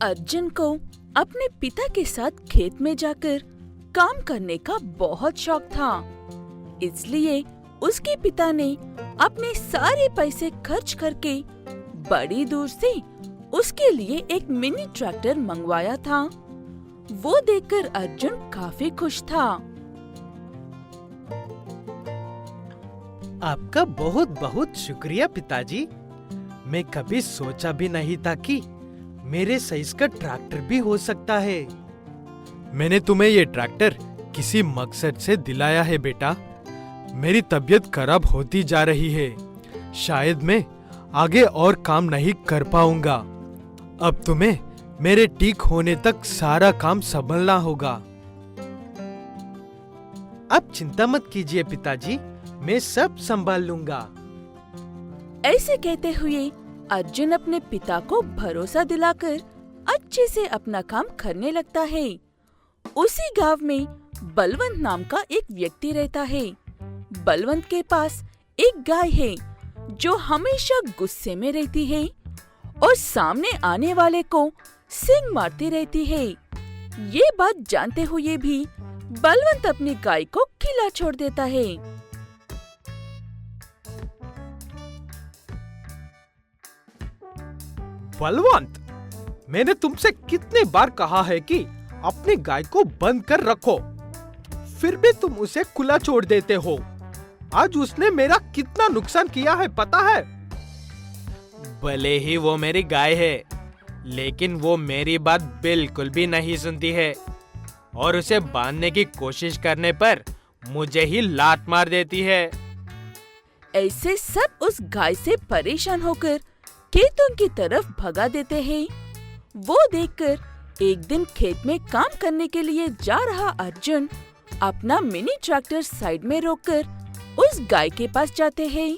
अर्जुन को अपने पिता के साथ खेत में जाकर काम करने का बहुत शौक था। इसलिए उसके पिता ने अपने सारे पैसे खर्च करके बड़ी दूर से उसके लिए एक मिनी ट्रैक्टर मंगवाया था। वो देखकर अर्जुन काफी खुश था। आपका बहुत बहुत शुक्रिया पिताजी। मैं कभी सोचा भी नहीं था कि मेरे साइज का ट्रैक्टर भी हो सकता है। मैंने तुम्हें ये ट्रैक्टर किसी मकसद से दिलाया है बेटा। मेरी तबीयत खराब होती जा रही है। शायद मैं आगे और काम नहीं कर पाऊंगा। अब तुम्हें मेरे ठीक होने तक सारा काम संभालना होगा। आप चिंता मत कीजिए पिताजी, मैं सब संभाल लूंगा। ऐसे कहते हुए अर्जुन अपने पिता को भरोसा दिलाकर अच्छे से अपना काम करने लगता है। उसी गांव में बलवंत नाम का एक व्यक्ति रहता है। बलवंत के पास एक गाय है जो हमेशा गुस्से में रहती है और सामने आने वाले को सींग मारती रहती है। ये बात जानते हुए भी बलवंत अपनी गाय को खिला छोड़ देता है। बलवंत, मैंने तुमसे कितने बार कहा है कि अपनी गाय को बंद कर रखो, फिर भी तुम उसे खुला छोड़ देते हो। आज उसने मेरा कितना नुकसान किया है पता है? भले ही वो मेरी गाय है, लेकिन वो मेरी बात बिल्कुल भी नहीं सुनती है और उसे बांधने की कोशिश करने पर मुझे ही लात मार देती है। ऐसे सब उस गाय से परेशान होकर खेतों की तरफ भगा देते हैं। वो देखकर एक दिन खेत में काम करने के लिए जा रहा अर्जुन अपना मिनी ट्रैक्टर साइड में रोककर उस गाय के पास जाते हैं।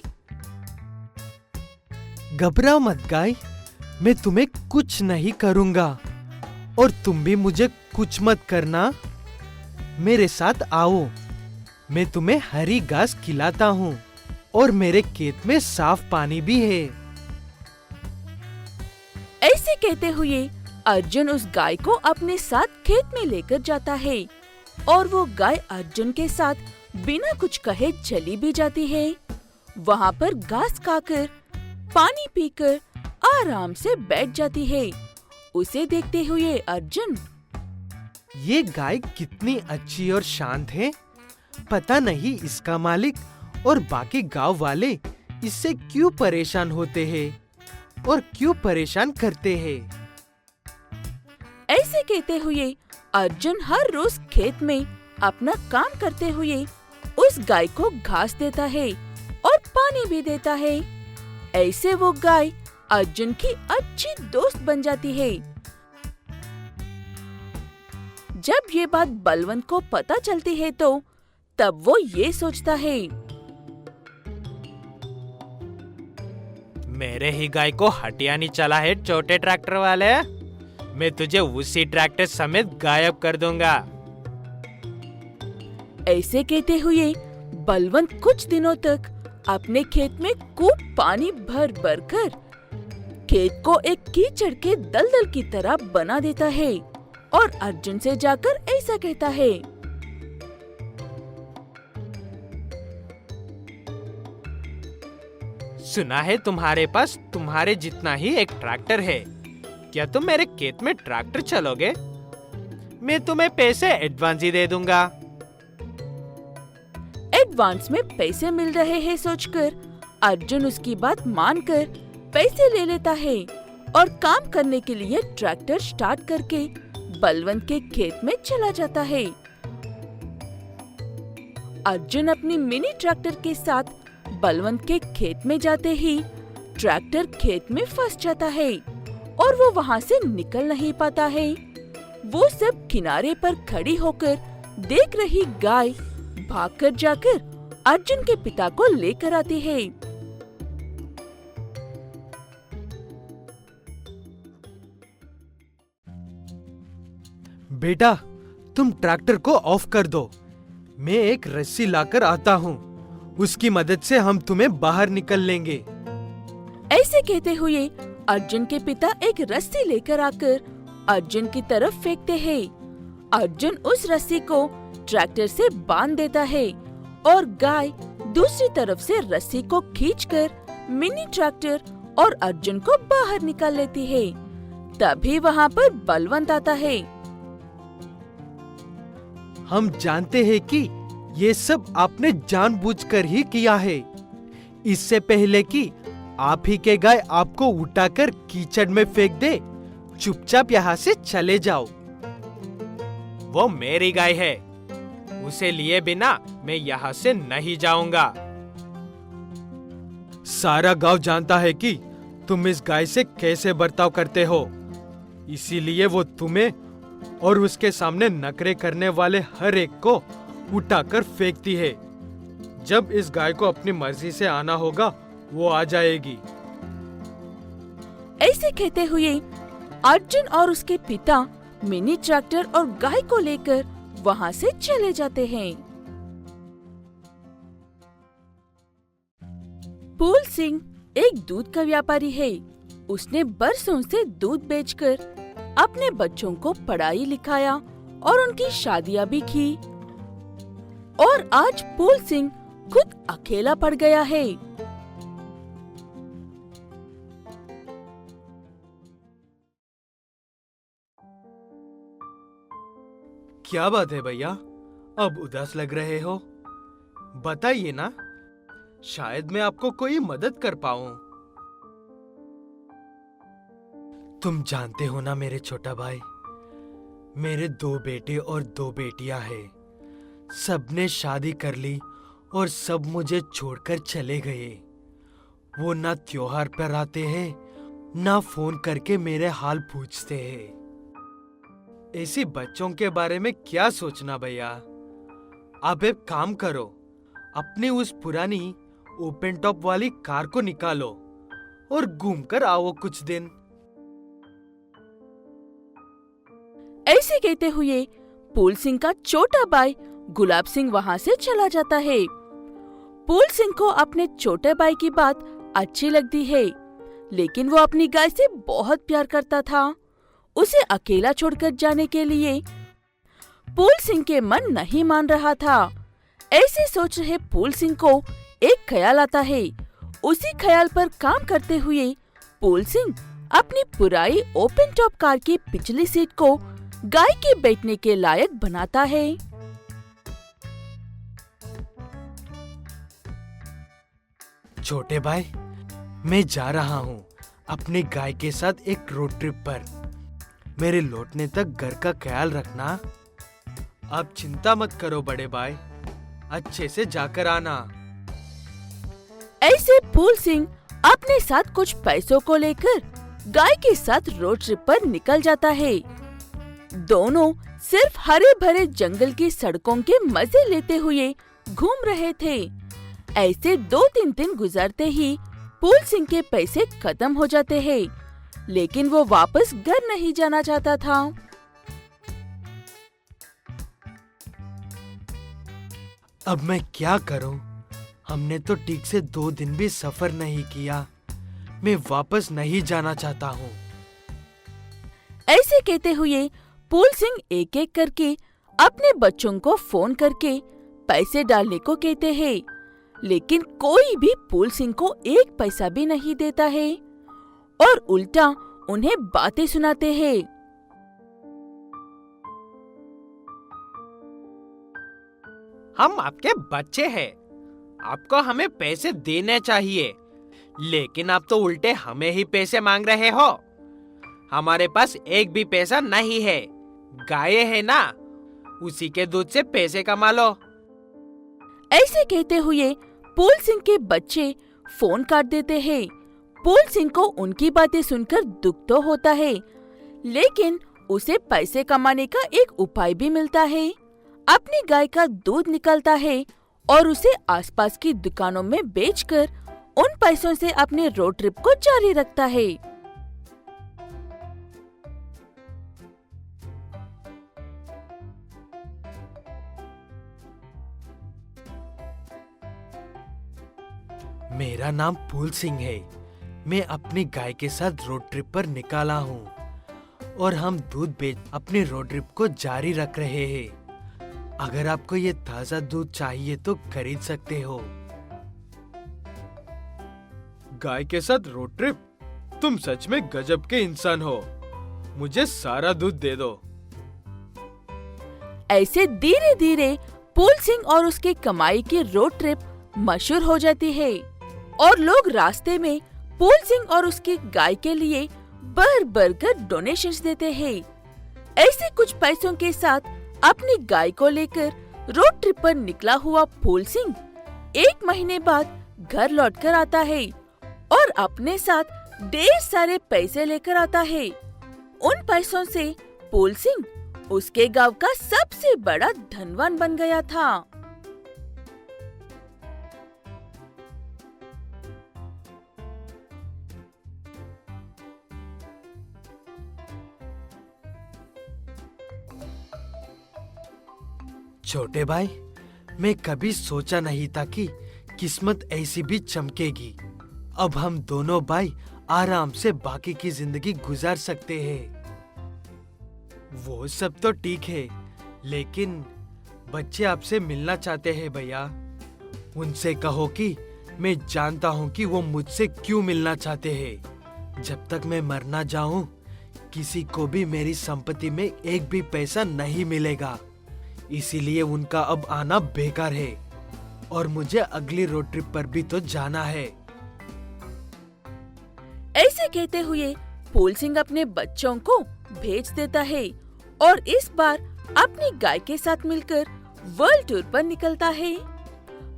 घबराओ मत गाय, मैं तुम्हें कुछ नहीं करूंगा और तुम भी मुझे कुछ मत करना। मेरे साथ आओ, मैं तुम्हें हरी घास खिलाता हूँ और मेरे खेत में साफ पानी भी है। ऐसे कहते हुए अर्जुन उस गाय को अपने साथ खेत में लेकर जाता है और वो गाय अर्जुन के साथ बिना कुछ कहे चली भी जाती है। वहाँ पर घास खाकर पानी पीकर आराम से बैठ जाती है। उसे देखते हुए अर्जुन, ये गाय कितनी अच्छी और शांत है। पता नहीं इसका मालिक और बाकी गांव वाले इससे क्यों परेशान होते हैं और क्यों परेशान करते हैं। ऐसे कहते हुए अर्जुन हर रोज खेत में अपना काम करते हुए उस गाय को घास देता है और पानी भी देता है। ऐसे वो गाय अर्जुन की अच्छी दोस्त बन जाती है। जब ये बात बलवंत को पता चलती है तो तब वो ये सोचता है, मेरे ही गाय को हटिया नहीं चला है छोटे ट्रैक्टर वाले। मैं तुझे उसी ट्रैक्टर समेत गायब कर दूंगा। ऐसे कहते हुए बलवंत कुछ दिनों तक अपने खेत में खूब पानी भर भर कर खेत को एक कीचड़ के दलदल की तरह बना देता है और अर्जुन से जाकर ऐसा कहता है, सुना है तुम्हारे पास तुम्हारे जितना ही एक ट्रैक्टर है। क्या तुम मेरे खेत में ट्रैक्टर चलोगे? मैं तुम्हें पैसे एडवांस ही दे दूंगा। एडवांस में पैसे मिल रहे हैं सोचकर अर्जुन उसकी बात मानकर पैसे ले लेता है और काम करने के लिए ट्रैक्टर स्टार्ट करके बलवंत के खेत में चला जाता है। अर्जुन अपनी मिनी ट्रैक्टर के साथ बलवंत के खेत में जाते ही ट्रैक्टर खेत में फंस जाता है और वो वहाँ से निकल नहीं पाता है। वो सब किनारे पर खड़ी होकर देख रही गाय भागकर जाकर अर्जुन के पिता को लेकर आती है। बेटा, तुम ट्रैक्टर को ऑफ कर दो। मैं एक रस्सी लाकर आता हूँ, उसकी मदद से हम तुम्हें बाहर निकल लेंगे। ऐसे कहते हुए अर्जुन के पिता एक रस्सी लेकर आकर अर्जुन की तरफ फेंकते हैं। अर्जुन उस रस्सी को ट्रैक्टर से बांध देता है और गाय दूसरी तरफ से रस्सी को खींचकर मिनी ट्रैक्टर और अर्जुन को बाहर निकाल लेती है। तभी वहाँ पर बलवंत आता है। हम जानते हैं कि ये सब आपने जानबूझकर ही किया है। इससे पहले कि आप ही के गाय आपको उठाकर कीचड़ में फेंक दे, चुपचाप यहाँ से चले जाओ। वो मेरी गाय है, उसे लिए बिना मैं यहाँ से नहीं जाऊंगा। सारा गांव जानता है कि तुम इस गाय से कैसे बर्ताव करते हो, इसीलिए वो तुम्हें और उसके सामने नखरे करने वाले हर एक को उठाकर फेंकती है। जब इस गाय को अपनी मर्जी से आना होगा, वो आ जाएगी। ऐसे कहते हुए अर्जुन और उसके पिता मिनी ट्रैक्टर और गाय को लेकर वहाँ से चले जाते हैं। फूल सिंह एक दूध का व्यापारी है। उसने बरसों से दूध बेचकर अपने बच्चों को पढ़ाई लिखाया और उनकी शादियां भी की। और आज फूल सिंह खुद अकेला पड़ गया है। क्या बात है भैया, अब उदास लग रहे हो? बताइए ना, शायद मैं आपको कोई मदद कर पाऊं। तुम जानते हो ना मेरे छोटा भाई, मेरे 2 बेटे और 2 बेटियां हैं। सबने शादी कर ली और सब मुझे छोड़कर चले गए। वो ना त्योहार पर आते हैं, ना फोन करके मेरे हाल पूछते हैं। ऐसे बच्चों के बारे में क्या सोचना भैया। आप एक काम करो, अपनी उस पुरानी ओपन टॉप वाली कार को निकालो और घूमकर आओ कुछ दिन। ऐसे कहते हुए फूल सिंह का छोटा भाई गुलाब सिंह वहाँ से चला जाता है। फूल सिंह को अपने छोटे भाई की बात अच्छी लगती है, लेकिन वो अपनी गाय से बहुत प्यार करता था। उसे अकेला छोड़कर जाने के लिए फूल सिंह के मन नहीं मान रहा था। ऐसे सोच रहे फूल सिंह को एक ख्याल आता है। उसी ख्याल पर काम करते हुए फूल सिंह अपनी पुरानी ओपन टॉप कार की पिछली सीट को गाय के बैठने के लायक बनाता है। छोटे भाई, मैं जा रहा हूँ अपनी गाय के साथ एक रोड ट्रिप पर। मेरे लौटने तक घर का ख्याल रखना। आप चिंता मत करो बड़े भाई, अच्छे से जाकर आना। ऐसे फूल सिंह अपने साथ कुछ पैसों को लेकर गाय के साथ रोड ट्रिप पर निकल जाता है। दोनों सिर्फ हरे भरे जंगल की सड़कों के मजे लेते हुए घूम रहे थे। ऐसे 2-3 दिन गुजरते ही फूल सिंह के पैसे खत्म हो जाते हैं, लेकिन वो वापस घर नहीं जाना चाहता था। अब मैं क्या करूं? हमने तो ठीक से 2 दिन भी सफर नहीं किया। मैं वापस नहीं जाना चाहता हूँ। ऐसे कहते हुए फूल सिंह एक एक करके अपने बच्चों को फोन करके पैसे डालने को कहते हैं, लेकिन कोई भी फूल सिंह को 1 पैसा भी नहीं देता है और उल्टा उन्हें बातें सुनाते हैं। हम आपके बच्चे हैं, आपको हमें पैसे देने चाहिए, लेकिन आप तो उल्टे हमें ही पैसे मांग रहे हो। हमारे पास एक भी पैसा नहीं है। गाय है ना, उसी के दूध से पैसे कमा लो। ऐसे कहते हुए फूल सिंह के बच्चे फोन काट देते हैं। फूल सिंह को उनकी बातें सुनकर दुख तो होता है, लेकिन उसे पैसे कमाने का एक उपाय भी मिलता है। अपनी गाय का दूध निकलता है और उसे आसपास की दुकानों में बेचकर उन पैसों से अपने रोड ट्रिप को जारी रखता है। मेरा नाम फूल सिंह है। मैं अपनी गाय के साथ रोड ट्रिप पर निकाला हूँ और हम दूध बेच अपनी रोड ट्रिप को जारी रख रहे हैं। अगर आपको ये ताजा दूध चाहिए तो खरीद सकते हो। गाय के साथ रोड ट्रिप? तुम सच में गजब के इंसान हो। मुझे सारा दूध दे दो। ऐसे धीरे धीरे पूल सिंह और उसके कमाई की रोड ट्रिप मशहूर हो जाती है और लोग रास्ते में पूल सिंह और उसकी गाय के लिए भर भर कर डोनेशंस देते हैं। ऐसे कुछ पैसों के साथ अपनी गाय को लेकर रोड ट्रिप पर निकला हुआ पूल सिंह 1 महीने बाद घर लौटकर आता है और अपने साथ ढेर सारे पैसे लेकर आता है। उन पैसों से पूल सिंह उसके गांव का सबसे बड़ा धनवान बन गया था। छोटे भाई, मैं कभी सोचा नहीं था कि किस्मत ऐसी भी चमकेगी। अब हम दोनों भाई आराम से बाकी की जिंदगी गुजार सकते हैं। वो सब तो ठीक है, लेकिन बच्चे आपसे मिलना चाहते हैं भैया। उनसे कहो कि मैं जानता हूँ कि वो मुझसे क्यों मिलना चाहते हैं। जब तक मैं मर ना जाऊं, किसी को भी मेरी संपत्ति में एक भी पैसा नहीं मिलेगा। इसीलिए उनका अब आना बेकार है और मुझे अगली रोड ट्रिप पर भी तो जाना है। ऐसे कहते हुए पूल सिंह अपने बच्चों को भेज देता है और इस बार अपनी गाय के साथ मिलकर वर्ल्ड टूर पर निकलता है।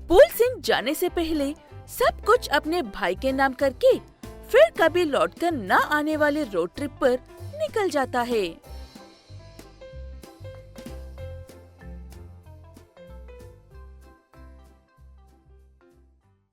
पूल सिंह जाने से पहले सब कुछ अपने भाई के नाम करके फिर कभी लौटकर न आने वाले रोड ट्रिप पर निकल जाता है।